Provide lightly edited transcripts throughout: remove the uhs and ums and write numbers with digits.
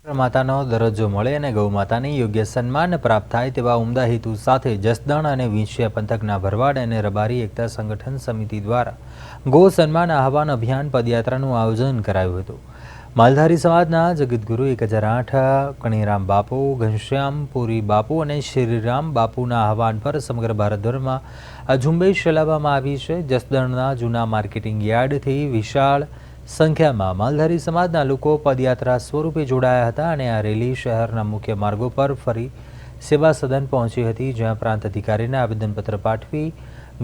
માતાનો દરજ્જો મળે અને ગૌ માતાને યોગ્ય સન્માન પ્રાપ્ત થાય તેવા ઉમદા હેતુ સાથે જસદણ અને વિંછિયા પંથકના ભરવાડ અને રબારી એકતા સંગઠન સમિતિ દ્વારા ગૌ સન્માન આહવાન અભિયાન પદયાત્રાનું આયોજન કરાયું હતું। માલધારી સમાજના જગતગુરુ 1008 કણીરામ બાપુ, ઘનશ્યામપુરી બાપુ અને શ્રીરામ બાપુના આહવાન પર સમગ્ર ભારતભરમાં આ ઝુંબેશ ચલાવવામાં આવી છે। જસદણના જૂના માર્કેટિંગ યાર્ડથી વિશાળ સંખ્યામાં માલધારી સમાજના લોકો પદયાત્રા સ્વરૂપે જોડાયા હતા અને આ રેલી શહેરના મુખ્ય માર્ગો પર ફરી સેવા સદન પહોંચી હતી, જ્યાં પ્રાંત અધિકારીને આવેદનપત્ર પાઠવી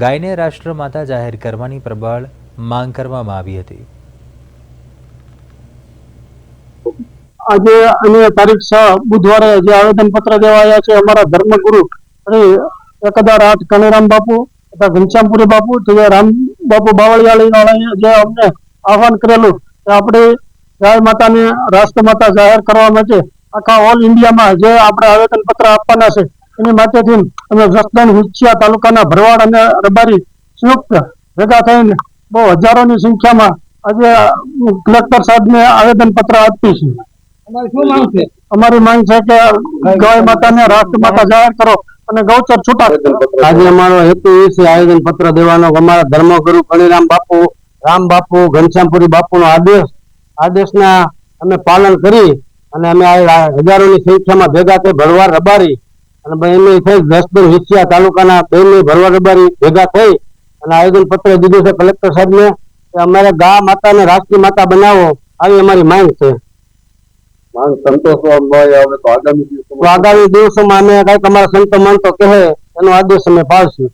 ગાયને રાષ્ટ્રમાતા જાહેર કરવાની પ્રબળ માંગ કરવામાં આવી હતી। આજે અને તારીખ 6 બુધવારે જે આવેદનપત્ર દેવાયા છે અમારા ધર્મગુરુ શ્રી 1008 કનીરામ બાપુ તથા ઘનશ્યામપુરી બાપુ તથા રામ બાપુ બાવળિયાળી જે અમને આહવાન કરેલું કે આપણે ગાય માતાને રાષ્ટ્રમાતા જાહેર કરવા માટે આખા ઓલ ઇન્ડિયામાં જે આપણે આવેદનપત્ર આપવાના છે એની માટેથી અમે જસદણ વિંછિયા તાલુકાના ભરવાડ અને રબારી સંયુક્ત ભેગા થઈને બહુ હજારોની સંખ્યામાં આજે કલેક્ટર સાહેબને આવેદનપત્ર આપી છે। અમારી માંગ છે કે ગાય માતાને રાષ્ટ્રમાતા જાહેર કરો અને ગૌચર છૂટા। આજે અમારો હેતુ એ છે આવેદન પત્ર દેવાનો અમારા ધર્મગુરુ કણીરામ બાપુ, રામ બાપુ, ઘનશ્યામપુરી બાપુનો આદેશના અમે પાલન કરી અને અમે હજારોની સંખ્યામાં ભેગા થઈ ભરવાડ રબારી અને બંને થઈ જસદણ વિંછિયા તાલુકાના બંને ભરવાડ રબારી ભેગા થઈ અને આવેદન પત્ર દીધું છે કલેક્ટર સાહેબને કે અમારે ગા માતાને રાષ્ટ્રીય માતા બનાવો, આવી અમારી માંગ છે। આગામી દિવસોમાં અમે કઈક અમારા સંતો માનતો કહે એનો આદેશ અમે પાળશું।